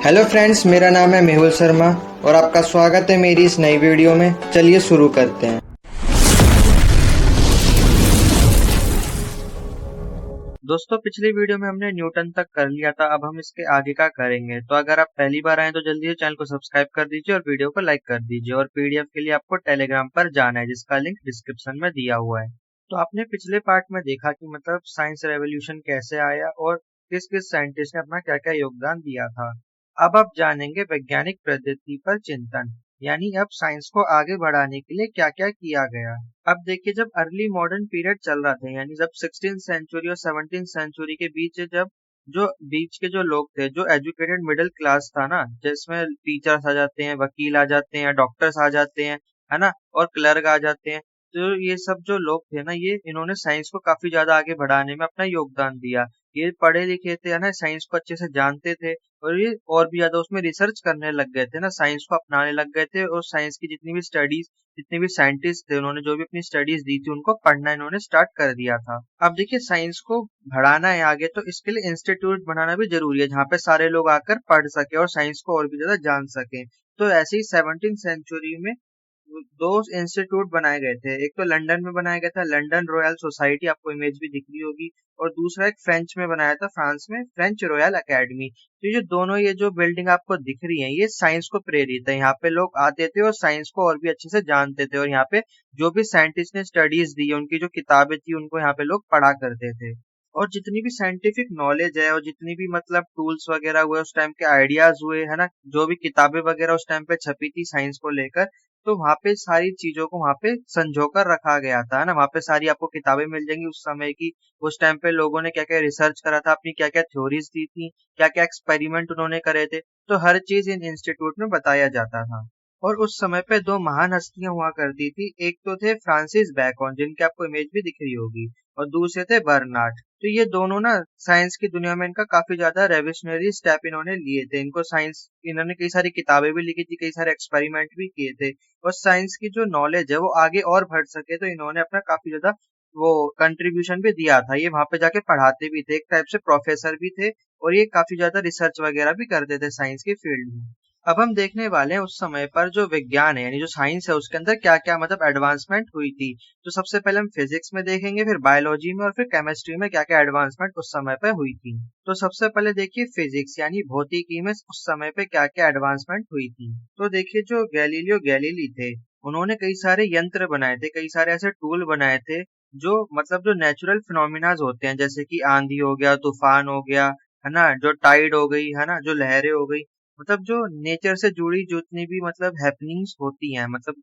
Hello friends, मेरा नाम है मेहुल शर्मा और आपका स्वागत है मेरी इस नई वीडियो में। चलिए शुरू करते हैं। दोस्तों, पिछली वीडियो में हमने न्यूटन तक कर लिया था। अब हम इसके आगे का करेंगे। तो अगर आप पहली बार आए तो जल्दी से चैनल को सब्सक्राइब कर दीजिए और वीडियो को लाइक कर दीजिए। और पीडीएफ के लिए आपको टेलीग्राम पर जाना है, जिसका लिंक डिस्क्रिप्शन में दिया हुआ है। तो आपने पिछले पार्ट में देखा कि मतलब साइंस रेवोल्यूशन कैसे आया और किस किस साइंटिस्ट ने अपना क्या क्या योगदान दिया था। अब आप जानेंगे वैज्ञानिक पद्धति पर चिंतन, यानी अब साइंस को आगे बढ़ाने के लिए क्या क्या किया गया। अब देखिए, जब अर्ली मॉडर्न पीरियड चल रहा था, यानी जब 16th सेंचुरी और 17th सेंचुरी के बीच जब जो बीच के जो लोग थे, जो एजुकेटेड मिडिल क्लास था ना, जिसमें टीचर्स आ जाते हैं, वकील आ जाते हैं, डॉक्टर्स आ जाते हैं, है ना, और क्लर्क आ जाते हैं। तो ये सब जो लोग थे ना, ये इन्होंने साइंस को काफी ज्यादा आगे बढ़ाने में अपना योगदान दिया। ये पढ़े लिखे थे, है ना, साइंस को अच्छे से जानते थे और ये और भी ज्यादा उसमें रिसर्च करने लग गए थे ना, साइंस को अपनाने लग गए थे। और साइंस की जितनी भी स्टडीज, जितने भी साइंटिस्ट थे, उन्होंने जो भी अपनी स्टडीज दी थी, उनको पढ़ना इन्होंने स्टार्ट कर दिया था। अब देखिए, साइंस को बढ़ाना है आगे, तो इसके लिए इंस्टीट्यूट बनाना भी जरूरी है, जहाँ पे सारे लोग आकर पढ़ सके और साइंस को और भी ज्यादा जान सके। तो ऐसे ही 17th सेंचुरी में दो इंस्टीट्यूट बनाए गए थे। एक तो लंदन में बनाया गया था, लंदन रॉयल सोसाइटी, आपको इमेज भी दिख रही होगी। और दूसरा एक फ्रेंच में बनाया था, फ्रांस में, फ्रेंच रॉयल एकेडमी। तो ये दोनों, ये जो बिल्डिंग आपको दिख रही है, ये साइंस को प्रेरित है। यहाँ पे लोग आते थे और साइंस को और भी अच्छे से जानते थे। और यहाँ पे जो भी साइंटिस्ट ने स्टडीज दी, उनकी जो किताबें थी, उनको यहाँ पे लोग पढ़ा करते थे। और जितनी भी साइंटिफिक नॉलेज है और जितनी भी मतलब टूल्स वगैरह हुए उस टाइम के, आइडियाज हुए, है ना, जो भी किताबें वगैरह उस टाइम पे छपी थी साइंस को लेकर, तो वहाँ पे सारी चीजों को वहाँ पे संजो कर रखा गया था, है ना। वहाँ पे सारी आपको किताबें मिल जाएंगी उस समय की। उस टाइम पे लोगों ने क्या क्या रिसर्च करा था, अपनी क्या क्या थ्योरीज दी थी, क्या क्या एक्सपेरिमेंट उन्होंने करे थे, तो हर चीज इन इंस्टीट्यूट में बताया जाता था। और उस समय पे दो महान हस्तियां हुआ करती थी। एक तो थे फ्रांसिस बैकन, जिनकी आपको इमेज भी दिख रही होगी, और दूसरे थे बर्नार्ड। तो ये दोनों ना साइंस की दुनिया में इनका काफी ज्यादा रेवोल्यूशनरी स्टेप इन्होंने लिए थे। इनको साइंस, इन्होंने कई सारी किताबें भी लिखी थी, कई सारे एक्सपेरिमेंट भी किए थे। और साइंस की जो नॉलेज है वो आगे और बढ़ सके, तो इन्होंने अपना काफी ज्यादा वो कंट्रीब्यूशन भी दिया था। ये वहां पे जाके पढ़ाते भी थे, एक टाइप से प्रोफेसर भी थे। और ये काफी ज्यादा रिसर्च वगैरह भी करते थे साइंस के फील्ड में। अब हम देखने वाले हैं उस समय पर जो विज्ञान है, यानी जो साइंस है, उसके अंदर क्या क्या मतलब एडवांसमेंट हुई थी। तो सबसे पहले हम फिजिक्स में देखेंगे, फिर बायोलॉजी में, और फिर केमिस्ट्री में क्या क्या एडवांसमेंट उस समय पे हुई थी। तो सबसे पहले देखिए, फिजिक्स यानी भौतिकी में उस समय पे क्या क्या एडवांसमेंट हुई थी। तो देखिए, जो गैलीलियो गैलीली थे, उन्होंने कई सारे यंत्र बनाए थे, कई सारे ऐसे टूल बनाए थे, जो मतलब जो नेचुरल फिनोमिनाज होते हैं, जैसे कि आंधी हो गया, तूफान हो गया, है ना, जो टाइड हो गई, है ना, जो लहरें हो गई, मतलब जो नेचर से जुड़ी जितनी भी मतलब हैपनिंग्स होती हैं, मतलब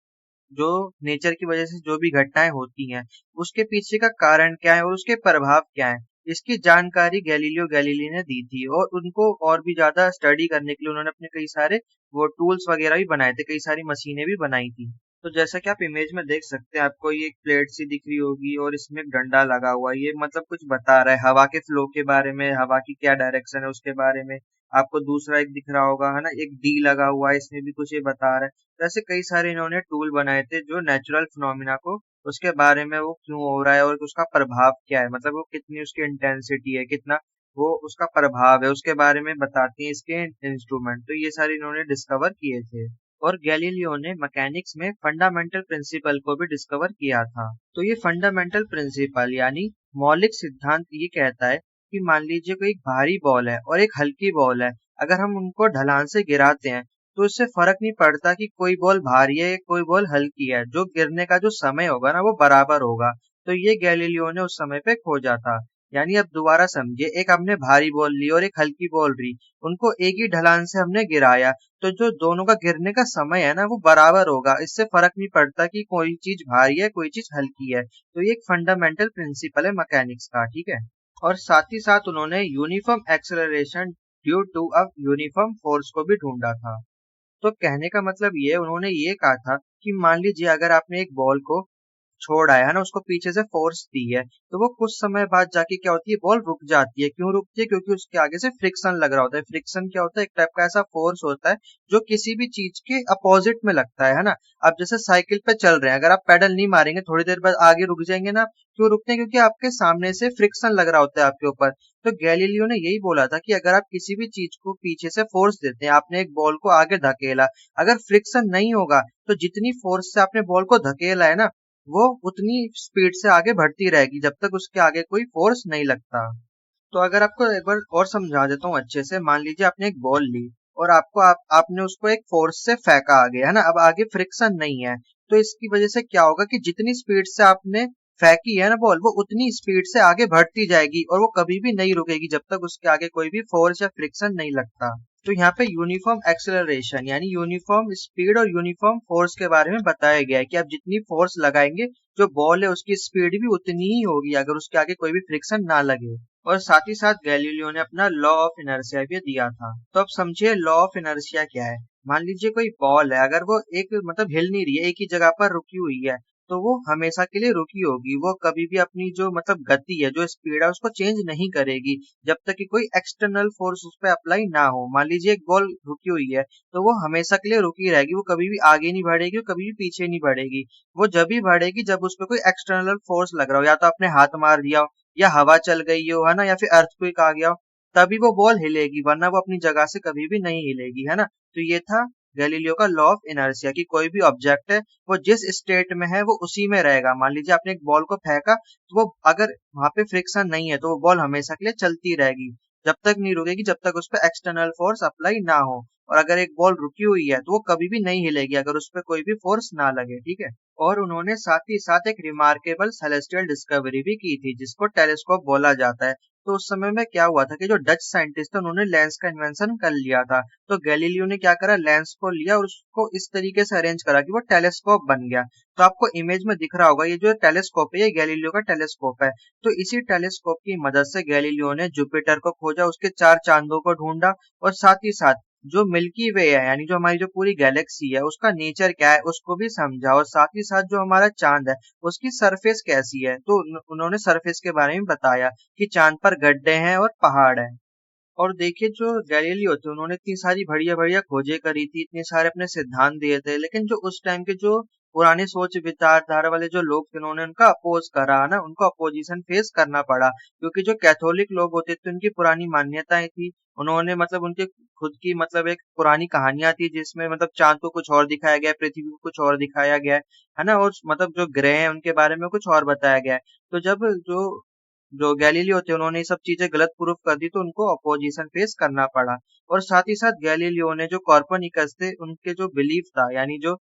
जो नेचर की वजह से जो भी घटनाएं होती हैं, उसके पीछे का कारण क्या है और उसके प्रभाव क्या है, इसकी जानकारी गैलीलियो गैलीली ने दी थी। और उनको और भी ज्यादा स्टडी करने के लिए उन्होंने अपने कई सारे वो टूल्स वगैरह भी बनाए थे, कई सारी मशीनें भी बनाई थी। तो जैसा कि आप इमेज में देख सकते हैं, आपको ये एक प्लेट सी दिख रही होगी और इसमें एक डंडा लगा हुआ है। ये मतलब कुछ बता रहा है हवा के फ्लो के बारे में, हवा की क्या डायरेक्शन है उसके बारे में। आपको दूसरा एक दिख रहा होगा, है ना, एक डी लगा हुआ है, इसमें भी कुछ ये बता रहा है। तो ऐसे कई सारे इन्होंने टूल बनाए थे, जो नेचुरल फिनोमिना को, उसके बारे में, वो क्यों हो रहा है और उसका प्रभाव क्या है, मतलब वो कितनी उसकी इंटेंसिटी है, कितना वो उसका प्रभाव है, उसके बारे में बताती हैं इसके इंस्ट्रूमेंट। तो ये सारे इन्होंने डिस्कवर किए थे। और गैलीलियो ने मैकेनिक्स में फंडामेंटल प्रिंसिपल को भी डिस्कवर किया था। तो ये फंडामेंटल प्रिंसिपल यानी मौलिक सिद्धांत ये कहता है कि मान लीजिए कोई एक भारी बॉल है और एक हल्की बॉल है, अगर हम उनको ढलान से गिराते हैं, तो इससे फर्क नहीं पड़ता कि कोई बॉल भारी है या कोई बॉल हल्की है, जो गिरने का जो समय होगा ना, वो बराबर होगा। तो ये गैलीलियो ने उस समय पे खोजा था। यानी अब दोबारा समझिए, एक हमने भारी बॉल ली और एक हल्की बॉल ली, उनको एक ही ढलान से हमने गिराया, तो जो दोनों का गिरने का समय है ना, वो बराबर होगा। इससे फर्क नहीं पड़ता कि कोई चीज भारी है, कोई चीज हल्की है। तो ये एक फंडामेंटल प्रिंसिपल है मैकेनिक्स का, ठीक है। और साथ ही साथ उन्होंने uniform acceleration due to a uniform force को भी ढूंढा था। तो कहने का मतलब ये, उन्होंने ये कहा था कि मान लीजिए अगर आपने एक बॉल को छोड़ा है ना, उसको पीछे से फोर्स दी है, तो वो कुछ समय बाद जाके क्या होती है, बॉल रुक जाती है। क्यों रुकती है? क्योंकि उसके आगे से फ्रिक्शन लग रहा होता है। फ्रिक्शन क्या होता है? एक टाइप का ऐसा फोर्स होता है जो किसी भी चीज के अपोजिट में लगता है ना। अब जैसे साइकिल पे चल रहे हैं, अगर आप पेडल नहीं मारेंगे थोड़ी देर बाद आगे रुक जाएंगे ना। क्यों रुकते हैं? क्योंकि आपके सामने से फ्रिक्शन लग रहा होता है आपके ऊपर। तो गैलीलियो ने यही बोला था कि अगर आप किसी भी चीज को पीछे से फोर्स देते हैं, आपने एक बॉल को आगे धकेला, अगर फ्रिक्शन नहीं होगा तो जितनी फोर्स से आपने बॉल को धकेला है ना, वो उतनी स्पीड से आगे बढ़ती रहेगी जब तक उसके आगे कोई फोर्स नहीं लगता। तो अगर आपको एक बार और समझा देता हूँ अच्छे से, मान लीजिए आपने एक बॉल ली और आपने उसको एक फोर्स से फेंका आगे, है ना। अब आगे फ्रिक्शन नहीं है, तो इसकी वजह से क्या होगा कि जितनी स्पीड से आपने फेंकी है ना बॉल, वो उतनी स्पीड से आगे बढ़ती जाएगी और वो कभी भी नहीं रुकेगी जब तक उसके आगे कोई भी फोर्स या फ्रिक्शन नहीं लगता। तो यहाँ पे यूनिफॉर्म एक्सेलरेशन यानी यूनिफॉर्म स्पीड और यूनिफॉर्म फोर्स के बारे में बताया गया है कि आप जितनी फोर्स लगाएंगे, जो बॉल है उसकी स्पीड भी उतनी ही होगी अगर उसके आगे कोई भी फ्रिक्शन ना लगे। और साथ ही साथ गैलीलियो ने अपना लॉ ऑफ इनर्शिया भी दिया था। तो अब समझिए लॉ ऑफ इनर्शिया क्या है। मान लीजिए कोई बॉल है, अगर वो एक मतलब हिल नहीं रही है, एक ही जगह पर रुकी हुई है, तो वो हमेशा के लिए रुकी होगी। वो कभी भी अपनी जो मतलब गति है, जो स्पीड है, उसको चेंज नहीं करेगी जब तक कि कोई एक्सटर्नल फोर्स उस पर अप्लाई ना हो। मान लीजिए एक बॉल रुकी हुई है, तो वो हमेशा के लिए रुकी रहेगी। वो कभी भी आगे नहीं बढ़ेगी, वो कभी भी पीछे नहीं बढ़ेगी। वो जब भी बढ़ेगी जब उस पर कोई एक्सटर्नल फोर्स लग रहा हो, या तो आपने हाथ मार दिया हो, या हवा चल गई हो, है ना, या फिर अर्थक्वेक आ गया हो, तभी वो बॉल हिलेगी, वरना वो अपनी जगह से कभी भी नहीं हिलेगी, है ना। तो ये था गैलीलियो का लॉ ऑफ इनर्शिया कि कोई भी ऑब्जेक्ट है वो जिस स्टेट में है वो उसी में रहेगा। मान लीजिए आपने एक बॉल को फेंका, तो वो अगर वहां पे फ्रिक्शन नहीं है तो वो बॉल हमेशा के लिए चलती रहेगी, जब तक नहीं रुकेगी जब तक उस पर एक्सटर्नल फोर्स अप्लाई ना हो। और अगर एक बॉल रुकी हुई है तो वो कभी भी नहीं हिलेगी अगर उस पर कोई भी फोर्स ना लगे, ठीक है। और उन्होंने साथ ही साथ एक रिमार्केबल सेलेस्टियल डिस्कवरी भी की थी जिसको टेलीस्कोप बोला जाता है। तो उस समय में क्या हुआ था कि जो डच साइंटिस्ट थे उन्होंने लेंस का इन्वेंशन कर लिया था। तो गैलीलियो ने क्या करा, लेंस को लिया और उसको इस तरीके से अरेंज करा कि वो टेलीस्कोप बन गया। तो आपको इमेज में दिख रहा होगा ये जो टेलीस्कोप है, ये गैलीलियो का टेलीस्कोप है। तो इसी टेलीस्कोप की मदद से गैलीलियो ने जुपिटर को खोजा, उसके 4 चांदों को ढूंढा, और साथ ही साथ जो मिल्की वे है यानी जो हमारी जो पूरी गैलेक्सी है उसका नेचर क्या है उसको भी समझा, और साथ ही साथ जो हमारा चांद है उसकी सरफेस कैसी है। तो उन्होंने सरफेस के बारे में बताया कि चांद पर गड्ढे हैं और पहाड़ है। और देखिए जो गैलीलियो थे उन्होंने इतनी सारी बढ़िया बढ़िया खोजें करी थी, इतने सारे अपने सिद्धांत दिए थे, लेकिन जो उस टाइम के जो पुराने सोच विचारधारा वाले जो लोग थे उन्होंने उनका अपोज करा ना, उनको अपोजिशन फेस करना पड़ा। क्योंकि जो कैथोलिक लोग होते थे उनकी पुरानी मान्यताएं थी, उन्होंने मतलब उनके खुद की मतलब एक पुरानी कहानियां थी जिसमें मतलब चांद को कुछ और दिखाया गया है, पृथ्वी को कुछ और दिखाया गया है ना, और मतलब जो ग्रह हैं उनके बारे में कुछ और बताया गया है। तो जब जो जो गैलीलियो थे उन्होंने ये सब चीजें गलत प्रूफ कर दी तो उनको अपोजिशन फेस करना पड़ा। और साथ ही साथ गैलीलियो ने जो कॉर्पनिकस थे उनके जो बिलीफ था, यानी जो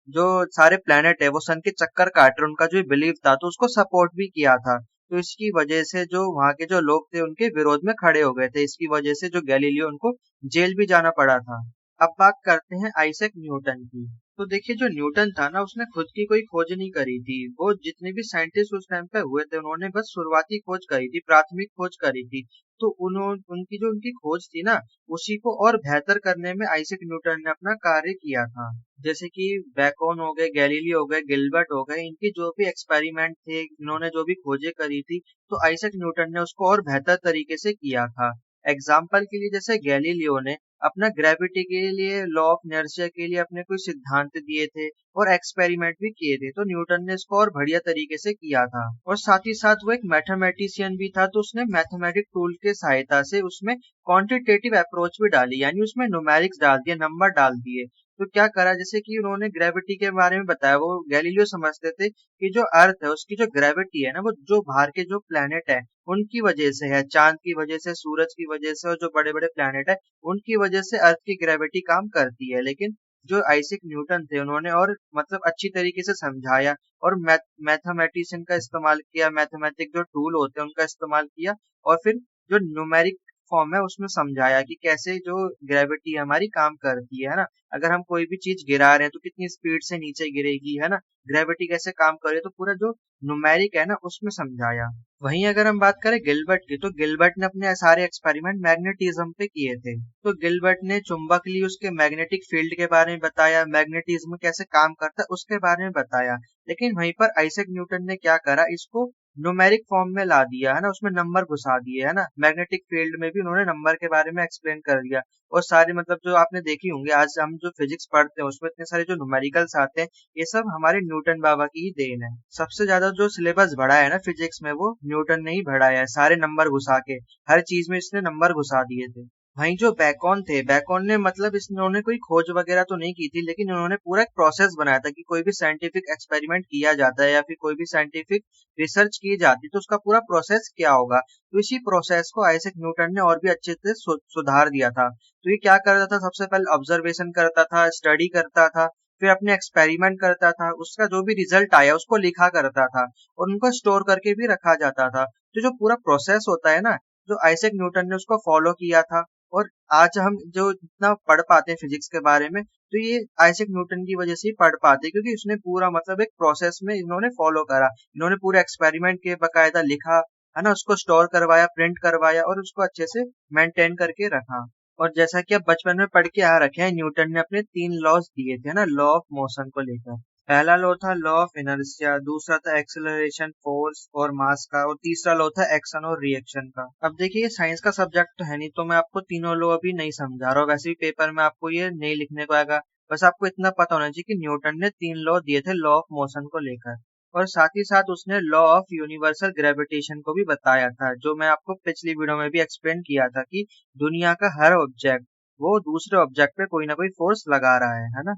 जो सारे प्लेनेट है वो सन के चक्कर काट रहे, उनका जो बिलीफ था तो उसको सपोर्ट भी किया था। तो इसकी वजह से जो वहां के जो लोग थे उनके विरोध में खड़े हो गए थे। इसकी वजह से जो गैलीलियो उनको जेल भी जाना पड़ा था। अब बात करते हैं आइजैक न्यूटन की। तो देखिए जो न्यूटन था ना उसने खुद की कोई खोज नहीं करी थी। वो जितने भी साइंटिस्ट उस टाइम पे हुए थे उन्होंने बस शुरुआती खोज करी थी, प्राथमिक खोज करी थी। तो उनकी खोज थी ना, उसी को और बेहतर करने में आइजैक न्यूटन ने अपना कार्य किया था। जैसे कि बैकन हो गए, गैलीलियो हो गए, गिलबर्ट हो गए, इनके जो भी एक्सपेरिमेंट थे, इन्होंने जो भी खोजें करी थी, तो आइजैक न्यूटन ने उसको और बेहतर तरीके से किया था। एग्जाम्पल के लिए जैसे गैलीलियो ने अपना ग्रेविटी के लिए, लॉ ऑफ इनर्शिया के लिए अपने कोई सिद्धांत दिए थे और एक्सपेरिमेंट भी किए थे, तो न्यूटन ने इसको और बढ़िया तरीके से किया था। और साथ ही साथ वो एक मैथमेटिशियन भी था, तो उसने मैथमेटिक टूल के सहायता से उसमें क्वांटिटेटिव अप्रोच भी डाली, यानी उसमें न्यूमेरिक्स डाल दिए, नंबर डाल दिए। तो क्या करा, जैसे कि उन्होंने ग्रेविटी के बारे में बताया, वो गैलीलियो समझते थे कि जो अर्थ है उसकी जो ग्रेविटी है ना, वो जो बाहर के जो प्लेनेट है उनकी वजह से है, चांद की वजह से, सूरज की वजह से, और जो बड़े बड़े प्लेनेट है उनकी वजह से अर्थ की ग्रेविटी काम करती है। लेकिन जो आइजैक न्यूटन थे उन्होंने और मतलब अच्छी तरीके से समझाया और मैथमेटिशियन का इस्तेमाल किया, मैथमेटिक जो टूल होते हैं उनका इस्तेमाल किया, और फिर जो न्यूमेरिक फॉर्म है उसमें समझाया कि कैसे जो ग्रेविटी हमारी काम करती है ना। अगर हम कोई भी चीज गिरा रहे हैं तो कितनी स्पीड से नीचे गिरेगी, है ना। ग्रेविटी कैसे काम करे, तो पूरा जो न्यूमेरिक है ना उसमें समझाया। वहीं अगर हम बात करें गिलबर्ट की, तो गिलबर्ट ने अपने सारे एक्सपेरिमेंट मैग्नेटिज्म पे किए थे। तो गिलबर्ट ने चुंबक लिए उसके मैग्नेटिक फील्ड के बारे में बताया, मैग्नेटिज्म कैसे काम करता है उसके बारे में बताया। लेकिन वहीं पर आइजैक न्यूटन ने क्या करा, इसको न्यूमेरिक फॉर्म में ला दिया, है ना। उसमें नंबर घुसा दिए, है ना। मैग्नेटिक फील्ड में भी उन्होंने नंबर के बारे में एक्सप्लेन कर दिया। और सारे मतलब जो आपने देखी होंगे, आज हम जो फिजिक्स पढ़ते हैं उसमें इतने सारे जो न्यूमेरिकल्स आते हैं, ये सब हमारे न्यूटन बाबा की ही देन है। सबसे ज्यादा जो सिलेबस बढ़ा है ना फिजिक्स में, वो न्यूटन ने ही बढ़ाया है, सारे नंबर घुसा के। हर चीज में इसने नंबर घुसा दिए थे। वहीं जो बैकॉन थे, बैकॉन ने मतलब इन्होंने कोई खोज वगैरह तो नहीं की थी, लेकिन उन्होंने पूरा एक प्रोसेस बनाया था कि कोई भी साइंटिफिक एक्सपेरिमेंट किया जाता है या फिर कोई भी साइंटिफिक रिसर्च की जाती तो उसका पूरा प्रोसेस क्या होगा। तो इसी प्रोसेस को आइजैक न्यूटन ने और भी अच्छे से सुधार दिया था। तो ये क्या करता था, सबसे पहले ऑब्जर्वेशन करता था, स्टडी करता था, फिर अपने एक्सपेरिमेंट करता था, उसका जो भी रिजल्ट आया उसको लिखा करता था और उनको स्टोर करके भी रखा जाता था। तो जो पूरा प्रोसेस होता है ना, जो आइजैक न्यूटन ने उसको फॉलो किया था। और आज हम जो इतना पढ़ पाते हैं फिजिक्स के बारे में, तो ये आइजैक न्यूटन की वजह से ही पढ़ पाते हैं, क्योंकि उसने पूरा मतलब एक प्रोसेस में इन्होंने फॉलो करा। इन्होंने पूरे एक्सपेरिमेंट के बकायदा लिखा, है ना, उसको स्टोर करवाया, प्रिंट करवाया और उसको अच्छे से मेंटेन करके रखा। और जैसा कि आप बचपन में पढ़ के आ रखे हैं, न्यूटन ने अपने 3 लॉज दिए थे ना, लॉ ऑफ मोशन को लेकर। पहला लॉ था लॉ ऑफ इनर्शिया, दूसरा था एक्सेलरेशन, फोर्स और मास का, और तीसरा लॉ था एक्शन और रिएक्शन का। अब देखिए, ये साइंस का सब्जेक्ट तो है नहीं, तो मैं आपको तीनों लॉ अभी नहीं समझा रहा हूँ। वैसे भी पेपर में आपको ये नहीं लिखने को आएगा। बस आपको इतना पता होना चाहिए कि न्यूटन ने 3 लॉ दिए थे लॉ ऑफ मोशन को लेकर। और साथ ही साथ उसने लॉ ऑफ यूनिवर्सल ग्रेविटेशन को भी बताया था, जो मैं आपको पिछली वीडियो में भी एक्सप्लेन किया था कि दुनिया का हर ऑब्जेक्ट वो दूसरे ऑब्जेक्ट पे कोई ना कोई फोर्स लगा रहा है ना।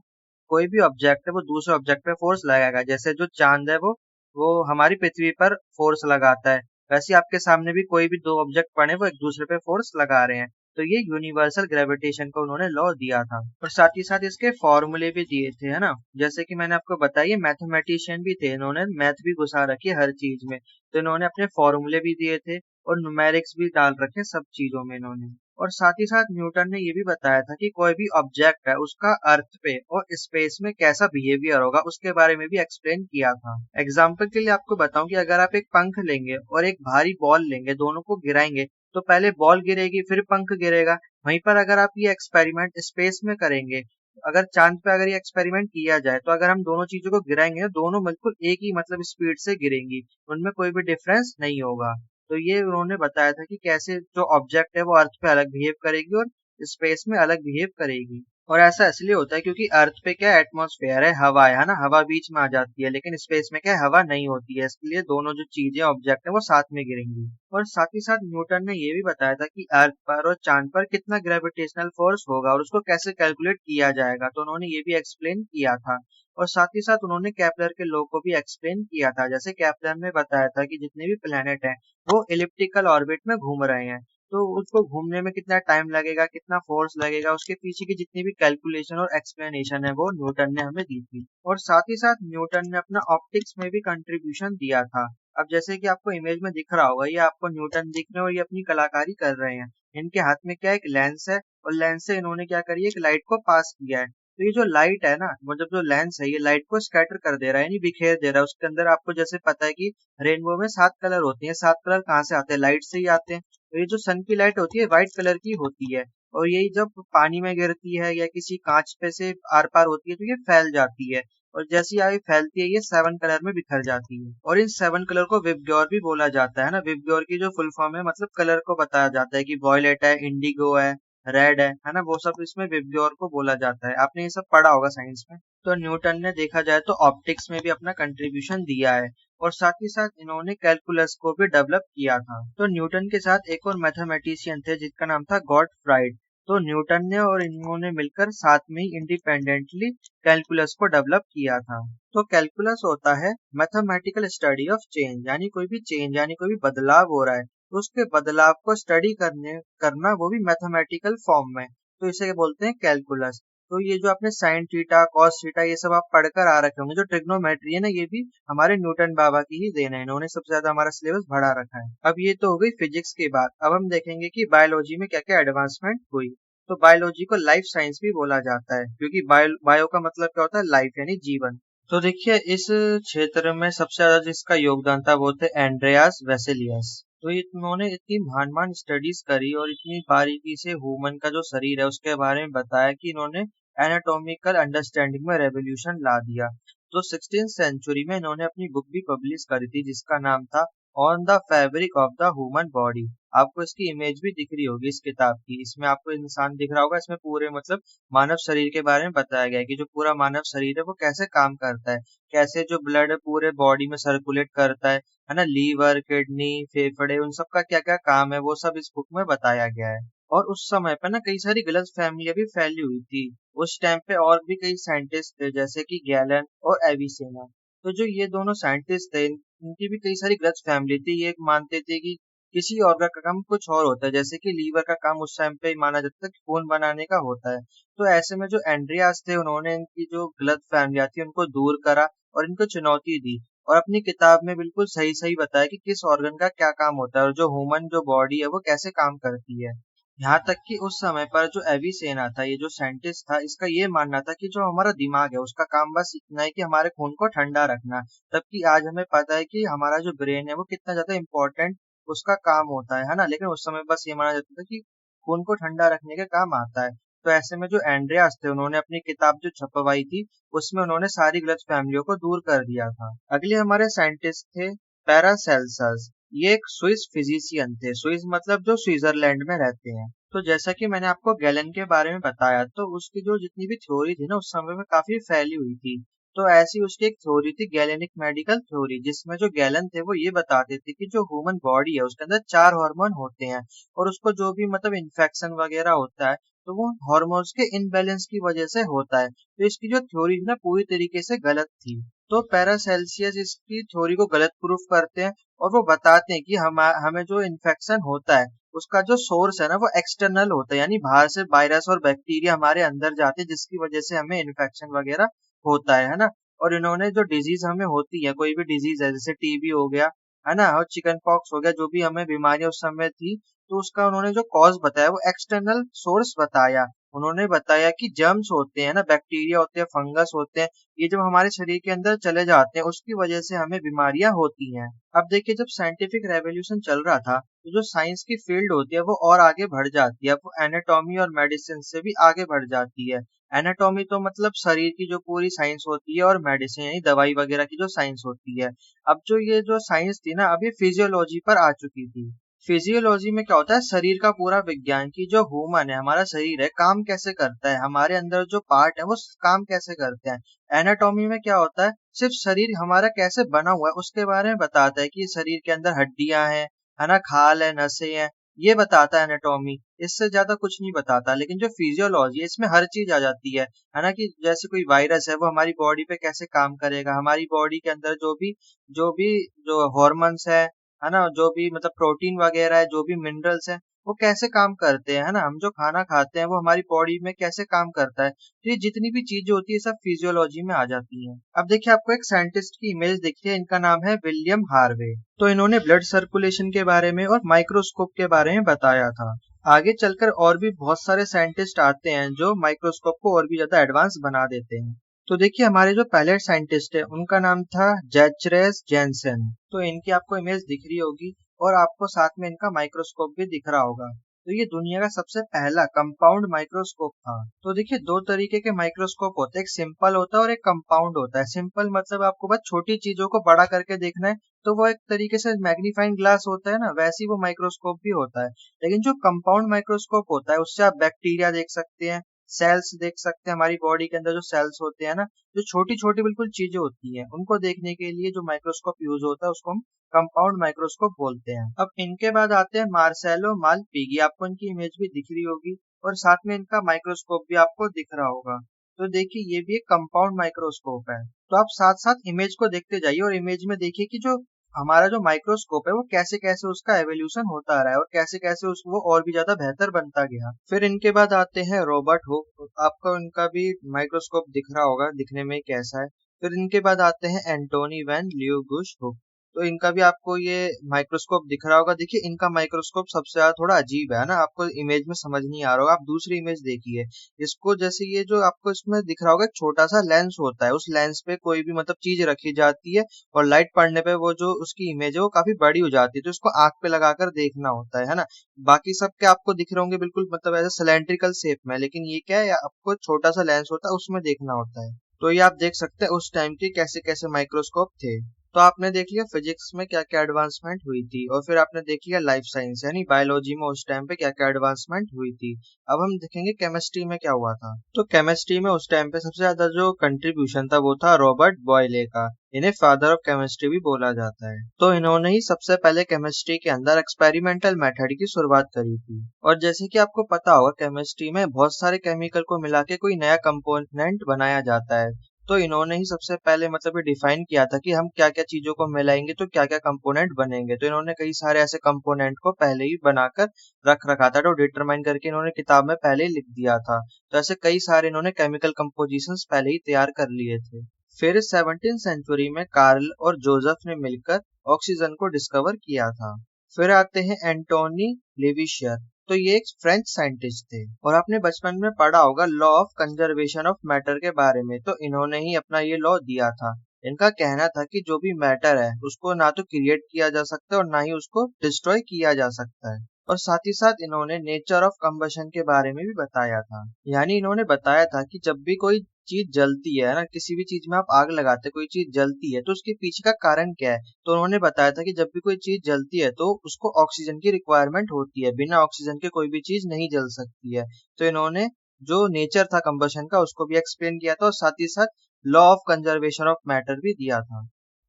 कोई भी ऑब्जेक्ट है वो दूसरे ऑब्जेक्ट पे फोर्स लगाएगा। जैसे जो चांद है वो हमारी पृथ्वी पर फोर्स लगाता है, वैसे ही आपके सामने भी कोई भी दो ऑब्जेक्ट पड़े वो एक दूसरे पे फोर्स लगा रहे हैं। तो ये यूनिवर्सल ग्रेविटेशन को उन्होंने लॉ दिया था। और साथ ही साथ इसके फॉर्मूले भी दिए थे, है ना। जैसे कि मैंने आपको बताया, मैथमेटिशियन भी थे, इन्होंने मैथ भी घुसा रखी है हर चीज में, तो इन्होंने अपने फॉर्मूले भी दिए थे और न्यूमेरिक्स भी डाल रखे सब चीजों में इन्होंने। और साथ ही साथ न्यूटन ने ये भी बताया था कि कोई भी ऑब्जेक्ट है उसका अर्थ पे और स्पेस में कैसा बिहेवियर होगा, उसके बारे में भी एक्सप्लेन किया था। एग्जाम्पल के लिए आपको बताऊं कि अगर आप एक पंख लेंगे और एक भारी बॉल लेंगे, दोनों को गिराएंगे, तो पहले बॉल गिरेगी फिर पंख गिरेगा। वहीं पर अगर आप ये एक्सपेरिमेंट स्पेस में करेंगे, अगर चांद पे अगर ये एक्सपेरिमेंट किया जाए, तो अगर हम दोनों चीजों को गिराएंगे ना, दोनों बिल्कुल एक ही मतलब स्पीड से गिरेंगी, उनमें कोई भी डिफरेंस नहीं होगा। तो ये उन्होंने बताया था कि कैसे जो ऑब्जेक्ट है वो अर्थ पे अलग बिहेव करेगी और स्पेस में अलग बिहेव करेगी। और ऐसा इसलिए होता है क्योंकि अर्थ पे क्या एटमॉस्फेयर है, हवा है ना, हवा बीच में आ जाती है, लेकिन स्पेस में क्या है, हवा नहीं होती है, इसलिए दोनों जो चीजें ऑब्जेक्ट है वो साथ में गिरेंगी। और साथ ही साथ न्यूटन ने ये भी बताया था कि अर्थ पर और चांद पर कितना ग्रेविटेशनल फोर्स होगा और उसको कैसे कैलकुलेट किया जाएगा, तो उन्होंने ये भी एक्सप्लेन किया था। और साथ ही साथ उन्होंने केपलर के लॉ को भी एक्सप्लेन किया था। जैसे केपलर ने बताया था कि जितने भी प्लेनेट हैं वो इलिप्टिकल ऑर्बिट में घूम रहे हैं, तो उसको घूमने में कितना टाइम लगेगा, कितना फोर्स लगेगा, उसके पीछे की जितनी भी कैलकुलेशन और एक्सप्लेनेशन है वो न्यूटन ने हमें दी थी। और साथ ही साथ न्यूटन ने अपना ऑप्टिक्स में भी कंट्रीब्यूशन दिया था। अब जैसे कि आपको इमेज में दिख रहा होगा, ये आपको न्यूटन दिख रहे हैं और ये अपनी कलाकारी कर रहे हैं। इनके हाथ में क्या एक लेंस है और लेंस से इन्होंने क्या करी, एक लाइट को पास किया है। तो ये जो लाइट है ना, मतलब जो लेंस है, ये लाइट को स्कैटर कर दे रहा है, यानी बिखेर दे रहा है। उसके अंदर आपको जैसे पता है कि रेनबो में 7 कलर होते हैं, 7 कलर कहाँ से आते हैं, लाइट से ही आते हैं। तो ये जो सन की लाइट होती है व्हाइट कलर की होती है, और यही जब पानी में गिरती है या किसी कांच पे से आर पार होती है तो ये फैल जाती है, और जैसी आगे फैलती है ये 7 कलर में बिखर जाती है। और इन 7 कलर को विबग्योर भी बोला जाता है ना। विबग्योर की जो फुल फॉर्म है, मतलब कलर को बताया जाता है कि वॉयलेट है, इंडिगो है, रेड है ना, वो सब इसमें विबग्योर को बोला जाता है। आपने ये सब पढ़ा होगा साइंस में। तो न्यूटन ने देखा जाए तो ऑप्टिक्स में भी अपना कंट्रीब्यूशन दिया है, और साथ ही साथ इन्होंने कैलकुलस को भी डेवलप किया था। तो न्यूटन के साथ एक और मैथमेटिशियन थे जिसका नाम था गॉटफ्राइड। तो न्यूटन ने और इन्होंने मिलकर साथ में ही इंडिपेंडेंटली कैलकुलस को डेवलप किया था। तो कैलकुलस होता है मैथमेटिकल स्टडी ऑफ चेंज, यानी कोई भी चेंज यानी कोई भी बदलाव हो रहा है तो उसके बदलाव को स्टडी करना, वो भी मैथमेटिकल फॉर्म में, तो इसे बोलते हैं कैलकुलस। तो ये जो आपने साइन थीटा कॉस थीटा ये सब आप पढ़कर आ रखे होंगे, जो ट्रिग्नोमेट्री है ना, ये भी हमारे न्यूटन बाबा की ही देन है, इन्होंने सबसे ज्यादा हमारा सिलेबस बढ़ा रखा है। अब ये तो हो गई फिजिक्स की बात। अब हम देखेंगे कि बायोलॉजी में क्या क्या एडवांसमेंट हुई। तो बायोलॉजी को लाइफ साइंस भी बोला जाता है, क्योंकि बायो का मतलब क्या होता है, लाइफ यानी जीवन। तो देखिए इस क्षेत्र में सबसे ज्यादा जिसका योगदान था वो थे एंड्रेयास वेसेलियस। तो इन्होंने इतनी महान महान स्टडीज करी और इतनी बारीकी से ह्यूमन का जो शरीर है उसके बारे में बताया कि इन्होंने एनाटॉमिकल अंडरस्टैंडिंग में रेवोल्यूशन ला दिया। तो 16th सेंचुरी में इन्होंने अपनी बुक भी पब्लिश करी थी जिसका नाम था on the fabric of the human body. आपको इसकी इमेज भी दिख रही होगी इस किताब की, इसमें आपको इंसान दिख रहा होगा, इसमें पूरे मतलब मानव शरीर के बारे में बताया गया है कि जो पूरा मानव शरीर है वो कैसे काम करता है, कैसे जो ब्लड पूरे बॉडी में सर्कुलेट करता है ना, लीवर किडनी फेफड़े उन सब का क्या क्या काम है वो सब इस बुक में बताया गया है। और उस समय पे ना कई सारी गलत फहमियां भी फैली हुई थी। उस टाइम पे और भी कई साइंटिस्ट थे जैसे कि गैलन और एविसेना। तो जो ये दोनों साइंटिस्ट थे इनकी भी कई सारी गलत फैमिली थी। ये मानते थे कि किसी ऑर्गन का काम कुछ और होता है, जैसे कि लीवर का काम उस टाइम पे माना जाता है कि खून बनाने का होता है। तो ऐसे में जो एंड्रियास थे उन्होंने इनकी जो गलत फहमियां थी उनको दूर करा और इनको चुनौती दी, और अपनी किताब में बिल्कुल सही सही बताया कि किस ऑर्गन का क्या काम होता है और जो ह्यूमन जो बॉडी है वो कैसे काम करती है। यहाँ तक कि उस समय पर जो एविसेना था, ये जो साइंटिस्ट था, इसका ये मानना था कि जो हमारा दिमाग है उसका काम बस इतना है कि हमारे खून को ठंडा रखना। तबकि आज हमें पता है कि हमारा जो ब्रेन है वो कितना ज्यादा इम्पोर्टेंट उसका काम होता है ना। लेकिन उस समय बस ये माना जाता था कि खून को ठंडा रखने के काम आता है। तो ऐसे में जो एंड्रियास थे उन्होंने अपनी किताब जो छपवाई थी उसमें उन्होंने सारी गलत फहमियों को दूर कर दिया था। अगले हमारे साइंटिस्ट थे पैरासेल्सस। ये एक स्विस फिजिशियन थे। स्विस मतलब जो स्विट्जरलैंड में रहते हैं। तो जैसा कि मैंने आपको गैलन के बारे में बताया, तो उसकी जो जितनी भी थ्योरी थी ना उस समय में काफी फैली हुई थी। तो ऐसी उसकी एक थ्योरी थी गैलेनिक मेडिकल थ्योरी, जिसमें जो गैलन थे वो ये बताते थे कि जो ह्यूमन बॉडी है उसके अंदर 4 हार्मोन होते हैं, और उसको जो भी मतलब इन्फेक्शन वगैरह होता है तो वो हार्मोन्स के इनबैलेंस की वजह से होता है। तो इसकी जो थ्योरी ना पूरी तरीके से गलत थी। तो पैरासेल्सियस इसकी थ्योरी को गलत प्रूफ करते हैं और वो बताते हैं कि हमें जो इन्फेक्शन होता है उसका जो सोर्स है ना वो एक्सटर्नल होता है, यानी बाहर से वायरस और बैक्टीरिया हमारे अंदर जाते हैं जिसकी वजह से हमें इन्फेक्शन वगैरह होता है ना। और इन्होंने जो डिजीज हमें होती है, कोई भी डिजीज है जैसे टीबी हो गया है ना, और चिकन पॉक्स हो गया, जो भी हमें बीमारियां उस समय थी, तो उसका उन्होंने जो कॉज बताया वो एक्सटर्नल सोर्स बताया। उन्होंने बताया कि जर्म्स होते हैं ना, बैक्टीरिया होते हैं, फंगस होते हैं, ये जब हमारे शरीर के अंदर चले जाते हैं उसकी वजह से हमें बीमारियां होती हैं। अब देखिए जब साइंटिफिक रेवोल्यूशन चल रहा था तो जो साइंस की फील्ड होती है वो और आगे बढ़ जाती है। अब वो एनाटॉमी और मेडिसिन से भी आगे बढ़ जाती है। एनाटॉमी तो मतलब शरीर की जो पूरी साइंस होती है, और मेडिसिन यानी दवाई वगैरह की जो साइंस होती है। अब जो ये जो साइंस थी ना अब ये फिजियोलॉजी पर आ चुकी थी। फिजियोलॉजी में क्या होता है, शरीर का पूरा विज्ञान की जो ह्यूमन है हमारा शरीर है काम कैसे करता है, हमारे अंदर जो पार्ट है वो काम कैसे करते हैं। एनाटॉमी में क्या होता है, सिर्फ शरीर हमारा कैसे बना हुआ है उसके बारे में बताता है कि शरीर के अंदर हड्डियां हैं, है ना, खाल है, नसें हैं, ये बताता है एनाटॉमी। इससे ज्यादा कुछ नहीं बताता। लेकिन जो फिजियोलॉजी है इसमें हर चीज आ जाती है ना, कि जैसे कोई वायरस है वो हमारी बॉडी पे कैसे काम करेगा, हमारी बॉडी के अंदर जो भी जो हॉर्मोन्स है ना, जो भी मतलब प्रोटीन वगैरह है, जो भी मिनरल्स है वो कैसे काम करते हैं, है ना, हम जो खाना खाते हैं वो हमारी बॉडी में कैसे काम करता है। तो ये जितनी भी चीजें होती है सब फिजियोलॉजी में आ जाती हैं। अब देखिए आपको एक साइंटिस्ट की इमेज दिखी है, इनका नाम है विलियम हार्वे। तो इन्होंने ब्लड सर्कुलेशन के बारे में और माइक्रोस्कोप के बारे में बताया था। आगे चलकर और भी बहुत सारे साइंटिस्ट आते हैं जो माइक्रोस्कोप को और भी ज्यादा एडवांस बना देते हैं। तो देखिए हमारे जो पहले साइंटिस्ट है उनका नाम था जैचरेस जेनसेन। तो इनकी आपको इमेज दिख रही होगी और आपको साथ में इनका माइक्रोस्कोप भी दिख रहा होगा। तो ये दुनिया का सबसे पहला कंपाउंड माइक्रोस्कोप था। तो देखिए दो तरीके के माइक्रोस्कोप होते हैं, एक सिंपल होता है और एक कंपाउंड होता है। सिंपल मतलब आपको बस छोटी चीजों को बड़ा करके देखना है, तो वो एक तरीके से मैग्नीफाइंग ग्लास होता है ना, वैसे ही वो माइक्रोस्कोप भी होता है। लेकिन जो कंपाउंड माइक्रोस्कोप होता है उससे आप बैक्टीरिया देख सकते हैं, सेल्स देख सकते हैं, हमारी बॉडी के अंदर जो सेल्स होते हैं ना, जो छोटी छोटी बिल्कुल चीजें होती हैं उनको देखने के लिए जो माइक्रोस्कोप यूज होता है उसको हम कंपाउंड माइक्रोस्कोप बोलते हैं। अब इनके बाद आते हैं मार्सेलो मालपिगी। आपको इनकी इमेज भी दिख रही होगी और साथ में इनका माइक्रोस्कोप भी आपको दिख रहा होगा। तो देखिए ये भी एक कंपाउंड माइक्रोस्कोप है। तो आप साथ साथ इमेज को देखते जाइए और इमेज में देखिए कि जो हमारा जो माइक्रोस्कोप है वो कैसे कैसे उसका एवोल्यूशन होता रहा है और कैसे कैसे उस वो और भी ज्यादा बेहतर बनता गया। फिर इनके बाद आते हैं रॉबर्ट हुक, आपको इनका भी माइक्रोस्कोप दिख रहा होगा, दिखने में कैसा है। फिर इनके बाद आते हैं एंटोनी वैन ल्यूगुस हुक, तो इनका भी आपको ये माइक्रोस्कोप दिख रहा होगा। देखिए इनका माइक्रोस्कोप सबसे ज्यादा थोड़ा अजीब है ना, आपको इमेज में समझ नहीं आ रहा होगा, आप दूसरी इमेज देखिए इसको। जैसे ये जो आपको इसमें दिख रहा होगा एक छोटा सा लेंस होता है, उस लेंस पे कोई भी मतलब चीज रखी जाती है और लाइट पड़ने पे वो जो उसकी इमेज है वो काफी बड़ी हो जाती है, तो इसको आंख पे लगाकर देखना होता है ना। बाकी सब के आपको दिख रहे होंगे बिल्कुल मतलब ऐसे सिलेंड्रिकल शेप में, लेकिन ये क्या है आपको छोटा सा लेंस होता है उसमें देखना होता है। तो ये आप देख सकते हैं उस टाइम के कैसे कैसे माइक्रोस्कोप थे। तो आपने देख लिया फिजिक्स में क्या क्या एडवांसमेंट हुई थी, और फिर आपने देख लिया लाइफ साइंस यानी बायोलॉजी में उस टाइम पे क्या क्या एडवांसमेंट हुई थी। अब हम देखेंगे केमिस्ट्री में क्या हुआ था। तो केमिस्ट्री में उस टाइम पे सबसे ज्यादा जो कंट्रीब्यूशन था वो था रॉबर्ट बॉयले का। इन्हें फादर ऑफ केमिस्ट्री भी बोला जाता है। तो इन्होंने ही सबसे पहले केमिस्ट्री के अंदर एक्सपेरिमेंटल मेथड की शुरुआत करी थी। और जैसे कि आपको पता होगा केमिस्ट्री में बहुत सारे केमिकल को मिला के कोई नया कंपोनेंट बनाया जाता है। तो इन्होंने ही सबसे पहले मतलब ये डिफाइन किया था कि हम क्या क्या चीजों को मिलाएंगे तो क्या क्या कंपोनेंट बनेंगे। तो इन्होंने कई सारे ऐसे कंपोनेंट को पहले ही बनाकर रख रखा था, तो डिटरमाइन करके इन्होंने किताब में पहले ही लिख दिया था। तो ऐसे कई सारे इन्होंने केमिकल कंपोजिशंस पहले ही तैयार कर लिए थे। फिर 17वीं सेंचुरी में कार्ल और जोसेफ ने मिलकर ऑक्सीजन को डिस्कवर किया था। फिर आते हैं एंटोनी लेविशियर, तो ये एक फ्रेंच साइंटिस्ट थे और आपने बचपन में पढ़ा होगा law of conservation of matter के बारे में, तो इन्होंने ही अपना ये लॉ दिया था। इनका कहना था कि जो भी मैटर है उसको ना तो क्रिएट किया जा सकता है और ना ही उसको डिस्ट्रॉय किया जा सकता है। और साथ ही साथ इन्होंने नेचर ऑफ कंबशन के बारे में भी बताया था। यानी इन्होंने बताया था कि जब भी कोई चीज जलती है ना, किसी भी चीज में आप आग लगाते कोई चीज जलती है तो उसके पीछे का कारण क्या है। तो उन्होंने बताया था कि जब भी कोई चीज जलती है तो उसको ऑक्सीजन की रिक्वायरमेंट होती है, बिना ऑक्सीजन के कोई भी चीज नहीं जल सकती है। तो इन्होंने जो नेचर था कंबशन का उसको भी एक्सप्लेन किया था और साथ ही साथ law of conservation of matter भी दिया था।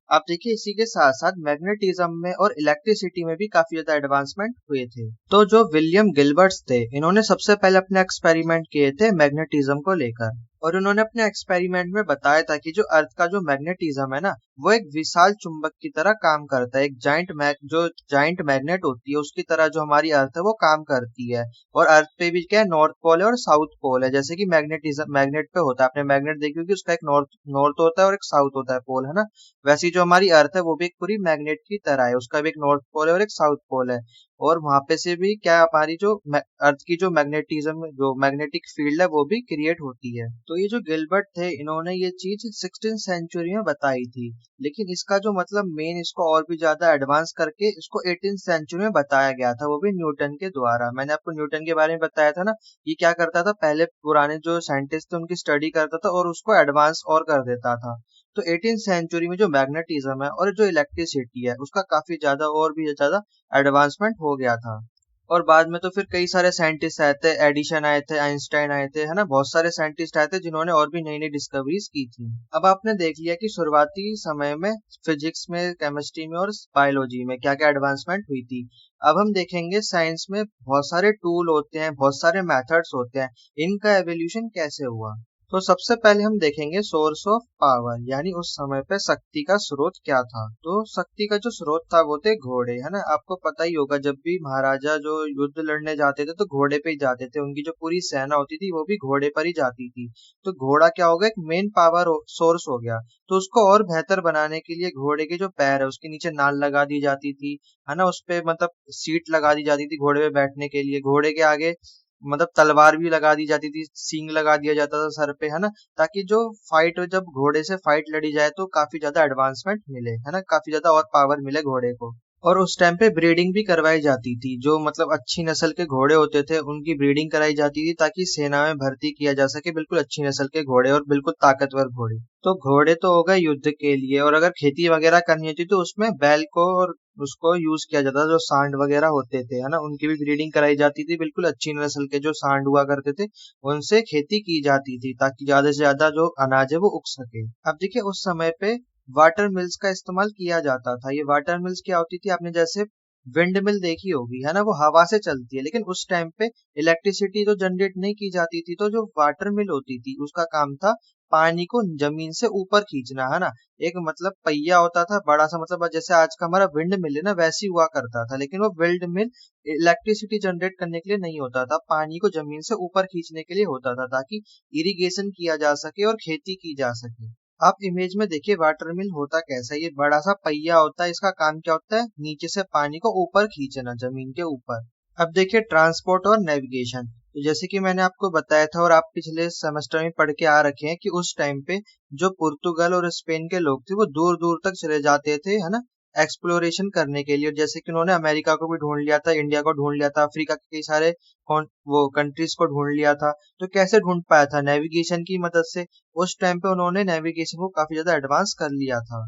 आप देखिए इसी के साथ साथ मैग्नेटिज्म में और इलेक्ट्रिसिटी में भी काफी ज्यादा एडवांसमेंट हुए थे। तो जो विलियम गिलबर्ट्स थे इन्होंने सबसे पहले अपने एक्सपेरिमेंट किए थे मैग्नेटिज्म को लेकर, और उन्होंने अपने एक्सपेरिमेंट में बताया था कि जो अर्थ का जो मैग्नेटिज्म है ना वो एक विशाल चुंबक की तरह काम करता है। एक जाइंट मैग्नेट होती है उसकी तरह जो हमारी अर्थ है वो काम करती है। और अर्थ पे भी क्या है, नॉर्थ पोल है और साउथ पोल है। जैसे कि मैग्नेट पे होता है, आपने मैग्नेट देखी होगी उसका एक नॉर्थ नॉर्थ होता है और एक साउथ होता है पोल, है ना। वैसी जो हमारी अर्थ है वो भी एक पूरी मैग्नेट की तरह है, उसका भी एक नॉर्थ पोल है और एक साउथ पोल है। और वहां पे से भी क्या हमारी जो अर्थ की जो मैग्नेटिज्म जो मैग्नेटिक फील्ड है वो भी क्रिएट होती है। तो ये जो गिलबर्ट थे इन्होंने ये चीज 16th सेंचुरी में बताई थी, लेकिन इसका जो मतलब मेन इसको और भी ज्यादा एडवांस करके इसको 18th सेंचुरी में बताया गया था, वो भी न्यूटन के द्वारा। मैंने आपको न्यूटन के बारे में बताया था ना, ये क्या करता था पहले पुराने जो साइंटिस्ट थे उनकी स्टडी करता था और उसको एडवांस और कर देता था। तो 18th सेंचुरी में जो मैग्नेटिज्म है और जो इलेक्ट्रिसिटी है उसका काफी ज्यादा और भी ज्यादा एडवांसमेंट हो गया था। और बाद में तो फिर कई सारे साइंटिस्ट आए थे, एडिशन आए थे, आइंस्टाइन आए थे, है ना। बहुत सारे साइंटिस्ट आए थे जिन्होंने और भी नई नई डिस्कवरीज की थी। अब आपने देख लिया कि शुरुआती समय में फिजिक्स में, केमिस्ट्री में और बायोलॉजी में क्या क्या एडवांसमेंट हुई थी। अब हम देखेंगे साइंस में बहुत सारे टूल होते हैं, बहुत सारे मेथड्स होते हैं, इनका एवोल्यूशन कैसे हुआ। तो सबसे पहले हम देखेंगे सोर्स ऑफ पावर, यानी उस समय पे शक्ति का स्रोत क्या था। तो शक्ति का जो स्रोत था वो थे घोड़े, है ना। आपको पता ही होगा जब भी महाराजा जो युद्ध लड़ने जाते थे तो घोड़े पे ही जाते थे, उनकी जो पूरी सेना होती थी वो भी घोड़े पर ही जाती थी। तो घोड़ा क्या होगा, एक मेन पावर सोर्स हो गया। तो उसको और बेहतर बनाने के लिए घोड़े के जो पैर है उसके नीचे नाल लगा दी जाती थी, है ना। उस पे मतलब सीट लगा दी जाती थी घोड़े पे बैठने के लिए। घोड़े के आगे मतलब तलवार भी लगा दी जाती थी, सींग लगा दिया जाता था सर पे, है ना। ताकि जो फाइट जब घोड़े से फाइट लड़ी जाए तो काफी ज्यादा एडवांसमेंट मिले, है ना, काफी ज्यादा और पावर मिले घोड़े को। और उस टाइम पे ब्रीडिंग भी करवाई जाती थी, जो मतलब अच्छी नस्ल के घोड़े होते थे उनकी ब्रीडिंग कराई जाती थी ताकि सेना में भर्ती किया जा सके बिल्कुल अच्छी नस्ल के घोड़े और बिल्कुल ताकतवर घोड़े। तो घोड़े तो हो गए युद्ध के लिए, और अगर खेती वगैरह करनी होती तो उसमें बैल को और उसको यूज किया जाता था। जो सांड वगैरह होते थे, है ना, उनकी भी ब्रीडिंग कराई जाती थी। बिल्कुल अच्छी नस्ल के जो सांड हुआ करते थे उनसे खेती की जाती थी ताकि ज्यादा से ज्यादा जो अनाज है वो उग सके। अब देखिए उस समय पे वाटर मिल्स का इस्तेमाल किया जाता था। ये वाटर मिल्स क्या होती थी, आपने जैसे विंड मिल देखी होगी है ना, वो हवा से चलती है, लेकिन उस टाइम पे इलेक्ट्रिसिटी तो जनरेट नहीं की जाती थी, तो जो वाटर मिल होती थी उसका काम था पानी को जमीन से ऊपर खींचना, है ना। एक मतलब पहिया होता था बड़ा सा, मतलब जैसे आज का हमारा विंड मिल है ना, वैसी हुआ करता था, लेकिन वो विंड मिल इलेक्ट्रिसिटी जनरेट करने के लिए नहीं होता था, पानी को जमीन से ऊपर खींचने के लिए होता था, ताकि इरिगेशन किया जा सके और खेती की जा सके। आप इमेज में देखिए वाटर मिल होता कैसा है, ये बड़ा सा पहिया होता है, इसका काम क्या होता है, नीचे से पानी को ऊपर खींचना जमीन के ऊपर। अब देखिए ट्रांसपोर्ट और नेविगेशन, तो जैसे कि मैंने आपको बताया था और आप पिछले सेमेस्टर में पढ़ के आ रखे हैं कि उस टाइम पे जो पुर्तगाल और स्पेन के लोग थे वो दूर दूर तक चले जाते थे, है ना, एक्सप्लोरेशन करने के लिए। जैसे कि उन्होंने अमेरिका को भी ढूंढ लिया था, इंडिया को ढूंढ लिया था, अफ्रीका के कई सारे वो कंट्रीज को ढूंढ लिया था। तो कैसे ढूंढ पाया था, नेविगेशन की मदद से। उस टाइम पे उन्होंने नेविगेशन को काफी ज्यादा एडवांस कर लिया था।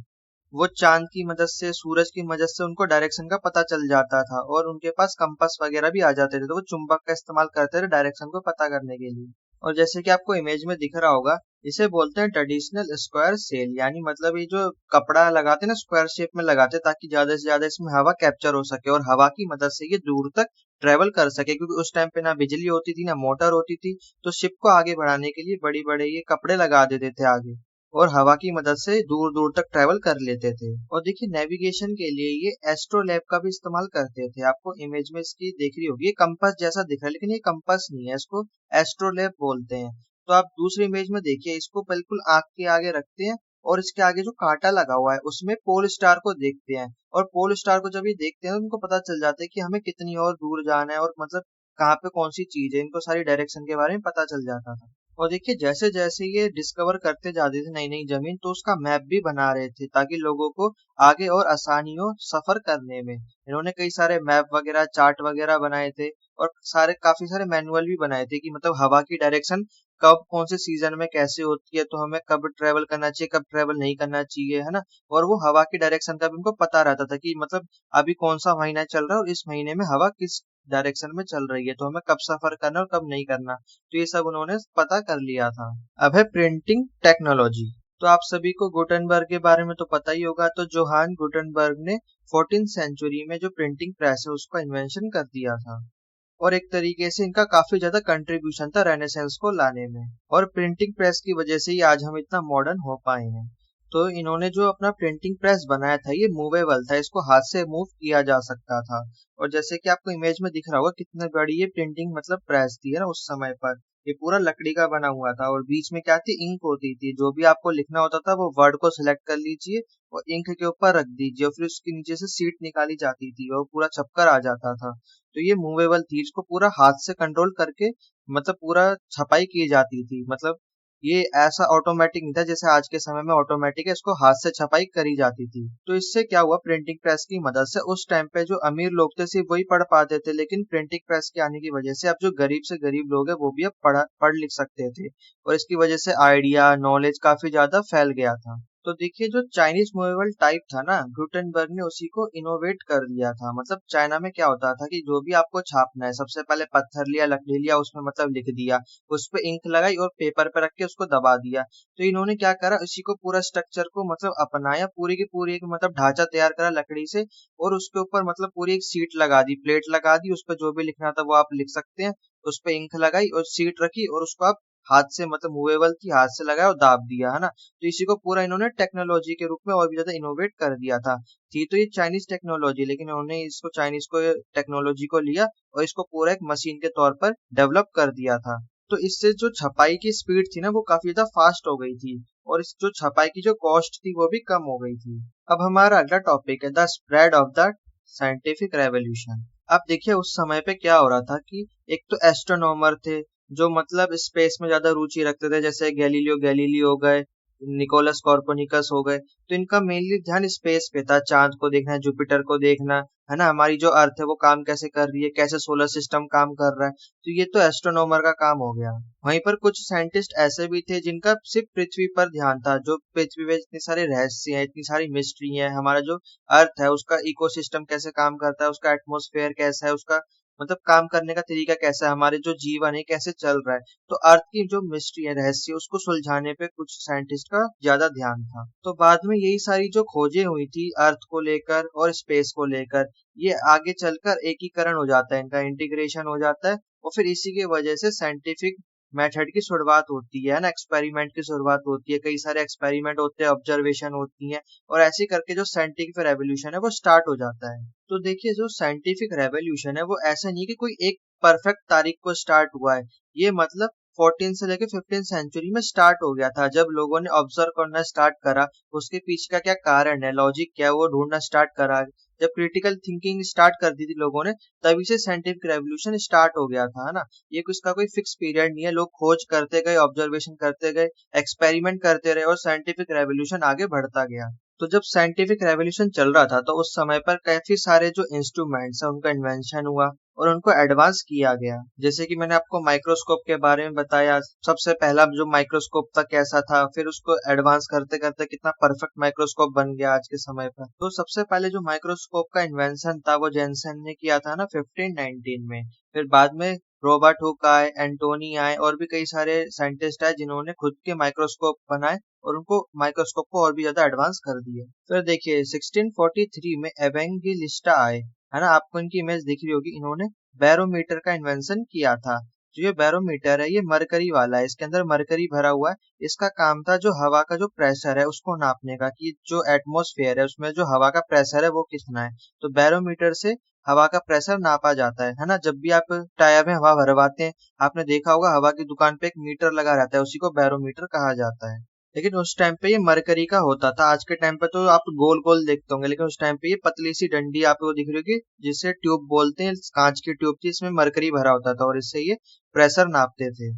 वो चांद की मदद से, सूरज की मदद से उनको डायरेक्शन का पता चल जाता था, और उनके पास कंपास वगैरह भी आ जाते थे, तो वो चुंबक का इस्तेमाल करते थे डायरेक्शन को पता करने के लिए। और जैसे कि आपको इमेज में दिख रहा होगा, इसे बोलते हैं ट्रेडिशनल स्क्वायर सेल, यानी मतलब ये जो कपड़ा लगाते हैं ना स्क्वायर शेप में लगाते हैं, ताकि ज्यादा से ज्यादा इसमें हवा कैप्चर हो सके और हवा की मदद से ये दूर तक ट्रेवल कर सके, क्योंकि उस टाइम पे ना बिजली होती थी ना मोटर होती थी, तो शिप को आगे बढ़ाने के लिए बड़ी बड़े ये कपड़े लगा देते थे आगे, और हवा की मदद से दूर दूर तक ट्रेवल कर लेते थे। और देखिए नेविगेशन के लिए ये एस्ट्रोलैब का भी इस्तेमाल करते थे, आपको इमेज में इसकी दिख रही होगी, ये कंपास जैसा दिख रहा है, लेकिन ये कंपास नहीं है, इसको एस्ट्रोलैब बोलते हैं। तो आप दूसरी इमेज में देखिए, इसको बिल्कुल आंख के आगे रखते हैं, और इसके आगे जो कांटा लगा हुआ है उसमें पोल स्टार को देखते हैं, और पोल स्टार को जब ये देखते हैं तो उनको पता चल जाता है कि हमें कितनी और दूर जाना है, और मतलब कहाँ पे कौन सी चीज है, इनको सारी डायरेक्शन के बारे में पता चल जाता था। और देखिए जैसे जैसे ये डिस्कवर करते जाते थे नई नई जमीन, तो उसका मैप भी बना रहे थे, ताकि लोगों को आगे और आसानी हो सफर करने में। इन्होंने कई सारे मैप वगैरह चार्ट वगैरह बनाए थे, और काफी सारे मैनुअल भी बनाए थे कि मतलब हवा की डायरेक्शन कब कौन से सीजन में कैसे होती है, तो हमें कब ट्रेवल करना चाहिए कब ट्रेवल नहीं करना चाहिए, है ना। और वो हवा की डायरेक्शन का भी उनको पता रहता था कि मतलब अभी कौन सा महीना चल रहा है और इस महीने में हवा किस डायरेक्शन में चल रही है, तो हमें कब सफर करना है और कब नहीं करना। तो ये सब उन्होंने पता कर लिया था। अब है प्रिंटिंग टेक्नोलॉजी। तो आप सभी को गुटेनबर्ग के बारे में तो पता ही होगा, तो जोहान गुटेनबर्ग ने 14th सेंचुरी में जो प्रिंटिंग प्रेस है उसका इन्वेंशन कर दिया था, और एक तरीके से इनका काफी ज्यादा कंट्रीब्यूशन था रेनेसेंस को लाने में, और प्रिंटिंग प्रेस की वजह से ही आज हम इतना मॉडर्न हो पाए हैं। तो इन्होंने जो अपना प्रिंटिंग प्रेस बनाया था ये मूवेबल था, इसको हाथ से मूव किया जा सकता था। और जैसे कि आपको इमेज में दिख रहा होगा कितनी बड़ी ये प्रिंटिंग मतलब प्रेस थी, है ना, उस समय पर। ये पूरा लकड़ी का बना हुआ था, और बीच में क्या थी, इंक होती थी, जो भी आपको लिखना होता था वो वर्ड को सिलेक्ट कर लीजिए और इंक के ऊपर रख दीजिए, और फिर उसके नीचे से सीट निकाली जाती थी और पूरा छपकर आ जाता था। तो ये मूवेबल थी, इसको पूरा हाथ से कंट्रोल करके मतलब पूरा छपाई की जाती थी, मतलब ये ऐसा ऑटोमेटिक नहीं था जैसे आज के समय में ऑटोमेटिक है, इसको हाथ से छपाई करी जाती थी। तो इससे क्या हुआ, प्रिंटिंग प्रेस की मदद से उस टाइम पे जो अमीर लोग थे सिर्फ वही पढ़ पाते थे, लेकिन प्रिंटिंग प्रेस के आने की वजह से अब जो गरीब से गरीब लोग हैं वो भी अब पढ़ लिख सकते थे, और इसकी वजह से आइडिया नॉलेज काफी ज्यादा फैल गया था। तो देखिए जो चाइनीज मूवेबल टाइप था ना, गुटेनबर्ग ने उसी को इनोवेट कर दिया था। मतलब चाइना में क्या होता था कि जो भी आपको छापना है, सबसे पहले पत्थर लिया लकड़ी लिया, उसमें मतलब लिख दिया, उस पे इंक लगाई और पेपर पे रख के उसको दबा दिया। तो इन्होंने क्या करा, उसी को पूरा स्ट्रक्चर को मतलब अपनाया, पूरी की पूरी एक मतलब ढांचा तैयार करा लकड़ी से, और उसके ऊपर मतलब पूरी एक सीट लगा दी, प्लेट लगा दी, उस पर जो भी लिखना था वो आप लिख सकते हैं। उस पे इंक लगाई और सीट रखी, और उसको आप हाथ से मतलब मूवेबल थी, हाथ से लगाया और दाब दिया, है ना। तो इसी को पूरा इन्होंने टेक्नोलॉजी के रूप में और भी ज्यादा इनोवेट कर दिया था। थी तो ये चाइनीज टेक्नोलॉजी, लेकिन उन्होंने इसको चाइनीज को टेक्नोलॉजी को लिया और इसको पूरा एक मशीन के तौर पर डेवलप कर दिया था। तो इससे जो छपाई की स्पीड थी ना वो काफी ज्यादा फास्ट हो गई थी, और इस जो छपाई की जो कॉस्ट थी वो भी कम हो गई थी। अब हमारा अगला टॉपिक है the spread of the scientific revolution. अब देखिए उस समय पे क्या हो रहा था कि एक तो एस्ट्रोनॉमर थे जो मतलब स्पेस में ज्यादा रुचि रखते थे, जैसे गैलीलियो गैलीली हो गए, निकोलस कॉर्पोनिकस हो गए। तो इनका मेनली ध्यान स्पेस पे था, चांद को देखना, जुपिटर को देखना, है ना, हमारी जो अर्थ है वो काम कैसे कर रही है, कैसे सोलर सिस्टम काम कर रहा है। तो ये तो एस्ट्रोनॉमर का काम हो गया। वहीं पर कुछ साइंटिस्ट ऐसे भी थे जिनका सिर्फ पृथ्वी पर ध्यान था, जो पृथ्वी में इतने सारे रहस्य हैं, इतनी सारी मिस्ट्री है, हमारा जो अर्थ है उसका इकोसिस्टम कैसे काम करता है, उसका एटमॉस्फेयर कैसा है, उसका मतलब काम करने का तरीका कैसा है, हमारे जो जीवन है कैसे चल रहा है। तो अर्थ की जो मिस्ट्री है, रहस्य, उसको सुलझाने पे कुछ साइंटिस्ट का ज्यादा ध्यान था। तो बाद में यही सारी जो खोजें हुई थी अर्थ को लेकर और स्पेस को लेकर, ये आगे चलकर एकीकरण हो जाता है, इनका इंटीग्रेशन हो जाता है। और फिर इसी की वजह से साइंटिफिक मेथड की शुरुआत होती है ना, एक्सपेरिमेंट की शुरुआत होती है, कई सारे एक्सपेरिमेंट होते हैं, ऑब्जर्वेशन होती है, और ऐसे करके जो साइंटिफिक रेवोल्यूशन है वो स्टार्ट हो जाता है। तो देखिए, जो साइंटिफिक रेवोल्यूशन है वो ऐसा नहीं कि कोई एक परफेक्ट तारीख को स्टार्ट हुआ है। ये मतलब 14 से लेकर 15 सेंचुरी में स्टार्ट हो गया था, जब लोगों ने ऑब्जर्व करना स्टार्ट करा, उसके पीछे का क्या कारण है, लॉजिक क्या है, वो ढूंढना स्टार्ट करा। जब क्रिटिकल थिंकिंग स्टार्ट कर दी थी लोगों ने, तभी से साइंटिफिक रेवोल्यूशन स्टार्ट हो गया था, है ना। ये इसका कोई फिक्स पीरियड नहीं है, लोग खोज करते गए, ऑब्जर्वेशन करते गए, एक्सपेरिमेंट करते रहे, और साइंटिफिक रेवोल्यूशन आगे बढ़ता गया। तो जब साइंटिफिक रेवोल्यूशन चल रहा था, तो उस समय पर काफी सारे जो इंस्ट्रूमेंट्स है उनका इन्वेंशन हुआ और उनको एडवांस किया गया। जैसे कि मैंने आपको माइक्रोस्कोप के बारे में बताया, सबसे पहला जो माइक्रोस्कोप था कैसा था, फिर उसको एडवांस करते करते कितना परफेक्ट माइक्रोस्कोप बन गया आज के समय पर। तो सबसे पहले जो माइक्रोस्कोप का इन्वेंशन था वो जेनसन ने किया था ना 1519 में। फिर बाद में रॉबर्ट हुक आए, एंटोनी आए, और भी कई सारे साइंटिस्ट आए जिन्होंने खुद के माइक्रोस्कोप बनाए और उनको माइक्रोस्कोप को और भी ज्यादा एडवांस कर दिया। फिर देखिए 1643 में एवेंजेलिस्टा आए, है ना, आपको इनकी इमेज दिख रही होगी। इन्होंने बैरोमीटर का इन्वेंशन किया था। जो ये बैरोमीटर है ये मरकरी वाला है, इसके अंदर मरकरी भरा हुआ है। इसका काम था जो हवा का जो प्रेशर है उसको नापने का, कि जो एटमॉस्फेयर है उसमें जो हवा का प्रेशर है वो कितना है। तो बैरोमीटर से हवा का प्रेशर नापा जाता है ना। जब भी आप टायर में हवा भरवाते हैं, आपने देखा होगा हवा की दुकान पे एक मीटर लगा रहता है, उसी को बैरोमीटर कहा जाता है। लेकिन उस टाइम पे ये मरकरी का होता था। आज के टाइम पे तो आप गोल गोल देखते होंगे, लेकिन उस टाइम पे ये पतली सी डंडी आपको दिख रही होगी, जिसे ट्यूब बोलते हैं, कांच की ट्यूब थी, इसमें मरकरी भरा होता था और इससे ये प्रेशर नापते थे।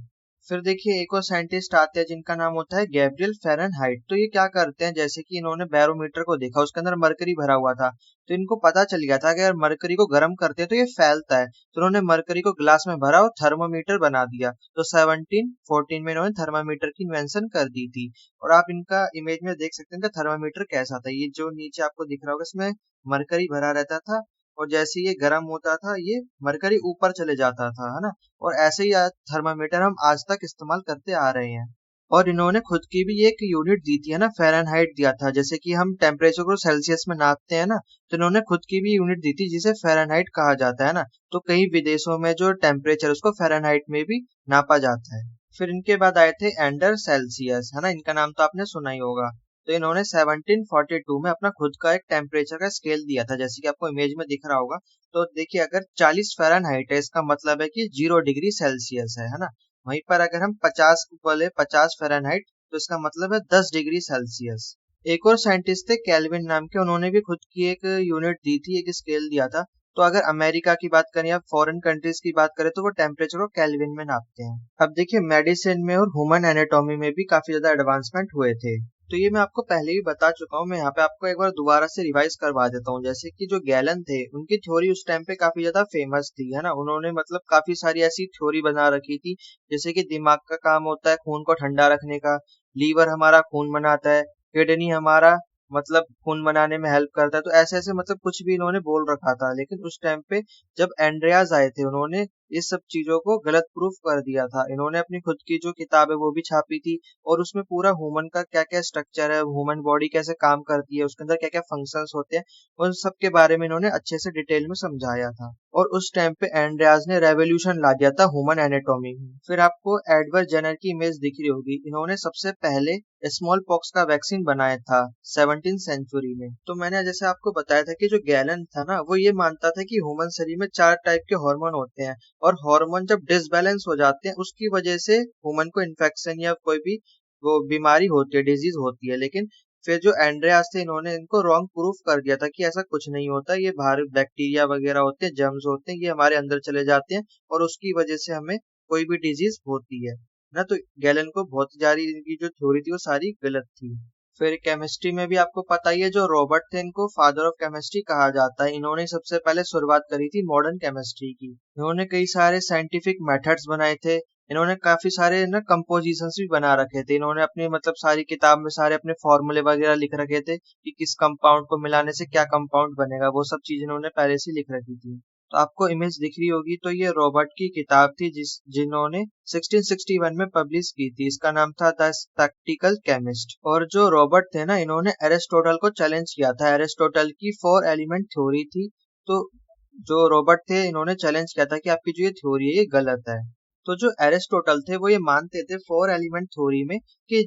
फिर देखिए एक और साइंटिस्ट आते हैं जिनका नाम होता है गैब्रियल फेरनहाइट। तो ये क्या करते हैं, जैसे कि इन्होंने बैरोमीटर को देखा, उसके अंदर मरकरी भरा हुआ था, तो इनको पता चल गया था कि अगर मरकरी को गर्म करते हैं तो ये फैलता है। तो उन्होंने मरकरी को ग्लास में भरा और थर्मोमीटर बना दिया। तो 1714 में इन्होंने थर्मामीटर की इन्वेंशन कर दी थी। और आप इनका इमेज में देख सकते हैं कि थर्मामीटर कैसा था। ये जो नीचे आपको दिख रहा होगा इसमें मरकरी भरा रहता था, और जैसे ये गर्म होता था ये मरकरी ऊपर चले जाता था, है ना। और ऐसे ही थर्मामीटर हम आज तक इस्तेमाल करते आ रहे हैं। और इन्होंने खुद की भी एक यूनिट दी थी, है ना, फ़ारेनहाइट दिया था। जैसे कि हम टेम्परेचर को सेल्सियस में नापते हैं ना, तो इन्होंने खुद की भी यूनिट दी थी जिसे फ़ारेनहाइट कहा जाता है ना। तो कई विदेशों में जो टेम्परेचर उसको फ़ारेनहाइट में भी नापा जाता है। फिर इनके बाद आए थे एंडर सेल्सियस, है ना, इनका नाम तो आपने सुना ही होगा। तो इन्होंने 1742 में अपना खुद का एक टेम्परेचर का स्केल दिया था, जैसे कि आपको इमेज में दिख रहा होगा। तो देखिए अगर 40 फ़ारेनहाइट है, इसका मतलब है कि 0 डिग्री सेल्सियस है ना। वहीं पर अगर हम 50 को बोले, 50 फ़ारेनहाइट, तो इसका मतलब है 10 डिग्री सेल्सियस। एक और साइंटिस्ट थे केल्विन नाम के, उन्होंने भी खुद की एक यूनिट दी थी, एक स्केल दिया था। तो अगर अमेरिका की बात करें या फॉरेन कंट्रीज की बात करें तो वो टेम्परेचर को केल्विन में नापते हैं। अब देखिए मेडिसिन में और ह्यूमन एनाटॉमी में भी काफी ज्यादा एडवांसमेंट हुए थे। तो ये मैं आपको पहले भी बता चुका हूँ, मैं यहाँ पे आपको एक बार दोबारा से रिवाइज करवा देता हूँ। जैसे कि जो गैलन थे उनकी थ्योरी उस टाइम पे काफी ज्यादा फेमस थी, है ना। उन्होंने मतलब काफी सारी ऐसी थ्योरी बना रखी थी, जैसे कि दिमाग का काम होता है खून को ठंडा रखने का, लीवर हमारा खून बनाता है, किडनी हमारा मतलब खून बनाने में हेल्प करता है। तो ऐसे ऐसे मतलब कुछ भी इन्होंने बोल रखा था। लेकिन उस टाइम पे जब एंड्रियाज आए थे, उन्होंने इस सब चीजों को गलत प्रूफ कर दिया था। इन्होंने अपनी खुद की जो किताब है वो भी छापी थी, और उसमें पूरा ह्यूमन का क्या क्या स्ट्रक्चर है, ह्यूमन बॉडी कैसे काम करती है, उसके अंदर क्या क्या फंक्शंस होते हैं, उन सब के बारे में इन्होंने अच्छे से डिटेल में समझाया था। और उस टाइम पे एंड्रियाज ने रेवोल्यूशन ला दिया था ह्यूमन एनाटॉमी में। फिर आपको एडवर्ड जेनर की इमेज दिख रही होगी, इन्होंने सबसे पहले स्मॉल पॉक्स का वैक्सीन बनाया था 17वीं सेंचुरी में। तो मैंने जैसे आपको बताया था कि जो गैलन था ना, वो ये मानता था कि ह्यूमन शरीर में 4 टाइप के हार्मोन होते हैं, और हार्मोन जब डिसबैलेंस हो जाते हैं उसकी वजह से ह्यूमन को इन्फेक्शन या कोई भी वो बीमारी होती है, डिजीज होती है। लेकिन फिर जो एंड्रियास थे इन्होंने इनको रॉन्ग प्रूफ कर दिया था कि ऐसा कुछ नहीं होता, ये बाहर बैक्टीरिया वगैरह होते हैं, जर्म्स होते हैं, ये हमारे अंदर चले जाते हैं और उसकी वजह से हमें कोई भी डिजीज होती है ना। तो गैलन को बहुत सारी इनकी जो थ्योरी थी वो सारी गलत थी। फिर केमिस्ट्री में भी आपको पता ही है, जो रॉबर्ट थे इनको फादर ऑफ केमिस्ट्री कहा जाता है। इन्होंने सबसे पहले शुरुआत करी थी मॉडर्न केमिस्ट्री की। इन्होंने कई सारे साइंटिफिक मेथड्स बनाए थे। इन्होंने काफी सारे ना कंपोजिशंस भी बना रखे थे। इन्होंने अपनी मतलब सारी किताब में सारे अपने फॉर्मूले वगैरह लिख रखे थे कि किस कंपाउंड को मिलाने से क्या कंपाउंड बनेगा, वो सब चीज इन्होंने पहले से लिख रखी थी। तो आपको इमेज दिख रही होगी, तो ये रॉबर्ट की किताब थी जिन्होंने 1661 में पब्लिश की थी। इसका नाम था द स्पेक्टिकल केमिस्ट। और जो रॉबर्ट थे ना, इन्होंने एरिस्टोटल को चैलेंज किया था। एरिस्टोटल की 4 एलिमेंट थ्योरी थी। तो जो रॉबर्ट थे, इन्होंने चैलेंज किया था कि आपकी जो ये थ्योरी है ये गलत है। तो जो एरिस्टोटल थे वो ये मानते थे 4 एलिमेंट थ्योरी में कि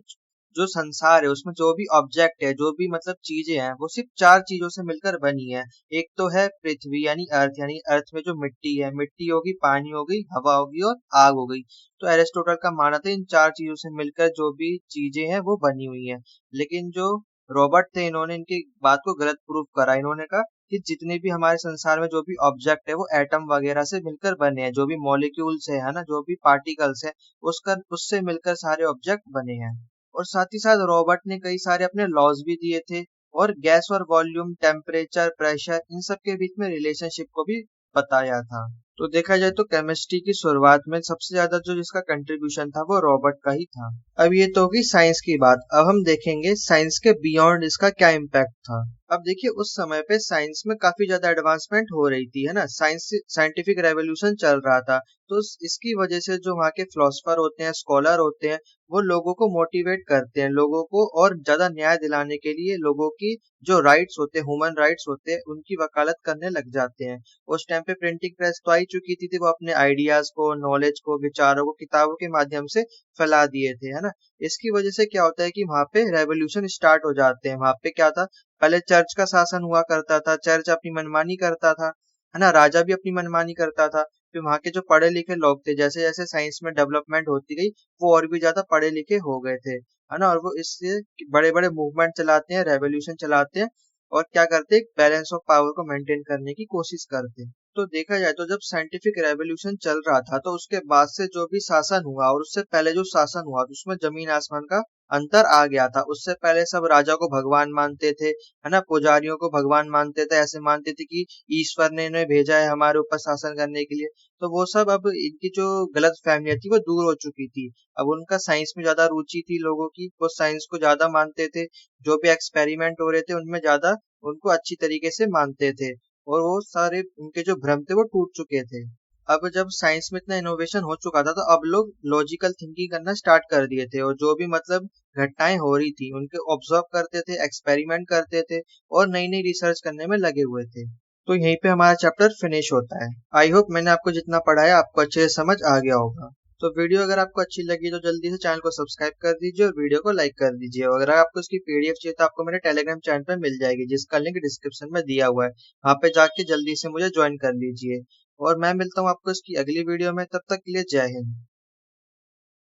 जो संसार है उसमें जो भी ऑब्जेक्ट है, जो भी मतलब चीजें हैं, वो सिर्फ 4 चीजों से मिलकर बनी है। एक तो है पृथ्वी यानी अर्थ में जो मिट्टी है, मिट्टी होगी, पानी हो गई, हवा होगी और आग हो गई। तो एरिस्टोटल का मानना था इन 4 चीजों से मिलकर जो भी चीजें हैं वो बनी हुई है। लेकिन जो रॉबर्ट थे, इन्होंने इनकी बात को गलत प्रूफ करा। इन्होंने कहा कि जितने भी हमारे संसार में जो भी ऑब्जेक्ट है वो एटम वगैरह से मिलकर बने हैं, जो भी मॉलिक्यूल्स है ना, जो भी पार्टिकल्स है, उससे मिलकर सारे ऑब्जेक्ट बने हैं। और साथ ही साथ रॉबर्ट ने कई सारे अपने लॉज भी दिए थे, और गैस और वॉल्यूम, टेम्परेचर, प्रेशर, इन सब के बीच में रिलेशनशिप को भी बताया था। तो देखा जाए तो केमिस्ट्री की शुरुआत में सबसे ज्यादा जो जिसका कंट्रीब्यूशन था वो रॉबर्ट का ही था। अब ये तो होगी साइंस की बात। अब हम देखेंगे साइंस के बियॉन्ड इसका क्या इम्पैक्ट था। अब देखिए, उस समय पे साइंस में काफी ज्यादा एडवांसमेंट हो रही थी, है ना। साइंटिफिक रेवोल्यूशन चल रहा था। तो इसकी वजह से जो वहाँ के फिलोसफर होते हैं, स्कॉलर होते हैं, वो लोगों को मोटिवेट करते हैं, लोगों को और ज्यादा न्याय दिलाने के लिए लोगों की जो राइट्स होते हैं, ह्यूमन राइट्स होते हैं, उनकी वकालत करने लग जाते हैं। उस टाइम पे प्रिंटिंग प्रेस तो आ ही चुकी थी, वो अपने आइडियाज को, नॉलेज को, विचारों को किताबों के माध्यम से फैला दिए थे, है ना। इसकी वजह से क्या होता है कि वहाँ पे रेवोल्यूशन स्टार्ट हो जाते हैं। वहाँ पे क्या था, पहले चर्च का शासन हुआ करता था, चर्च अपनी मनमानी करता था, है ना, राजा भी अपनी मनमानी करता था। फिर वहाँ के जो पढ़े लिखे लोग थे, जैसे जैसे साइंस में डेवलपमेंट होती गई, वो और भी ज्यादा पढ़े लिखे हो गए थे, है ना। और वो इससे बड़े बड़े मूवमेंट चलाते हैं, रेवोल्यूशन चलाते हैं, और क्या करते हैं, बैलेंस ऑफ पावर को मेंटेन करने की कोशिश करते हैं। तो देखा जाए तो जब साइंटिफिक रेवोल्यूशन चल रहा था, तो उसके बाद से जो भी शासन हुआ और उससे पहले जो शासन हुआ, तो उसमें जमीन आसमान का अंतर आ गया था। उससे पहले सब राजा को भगवान मानते थे, है ना, पुजारियों को भगवान मानते थे, ऐसे मानते थे कि ईश्वर ने इन्हें भेजा है हमारे ऊपर शासन करने के लिए। तो वो सब, अब इनकी जो गलत फहमियां थी वो दूर हो चुकी थी। अब उनका साइंस में ज्यादा रुचि थी लोगों की, वो साइंस को ज्यादा मानते थे। जो भी एक्सपेरिमेंट हो रहे थे उनमें ज्यादा उनको अच्छी तरीके से मानते थे, और वो सारे उनके जो भ्रम थे वो टूट चुके थे। अब जब साइंस में इतना इनोवेशन हो चुका था, तो अब लोग लॉजिकल थिंकिंग करना स्टार्ट कर दिए थे, और जो भी मतलब घटनाएं हो रही थी उनके ऑब्जर्व करते थे, एक्सपेरिमेंट करते थे, और नई नई रिसर्च करने में लगे हुए थे। तो यहीं पे हमारा चैप्टर फिनिश होता है। आई होप मैंने आपको जितना पढ़ाया आपको अच्छे से समझ आ गया होगा। तो वीडियो अगर आपको अच्छी लगी तो जल्दी से चैनल को सब्सक्राइब कर दीजिए और वीडियो को लाइक कर दीजिए। और अगर आपको इसकी पीडीएफ चाहिए तो आपको मेरे टेलीग्राम चैनल पर मिल जाएगी, जिसका लिंक डिस्क्रिप्शन में दिया हुआ है। वहां पे जाके जल्दी से मुझे ज्वाइन कर लीजिए। और मैं मिलता हूँ आपको इसकी अगली वीडियो में, तब तक के लिए जय हिंद।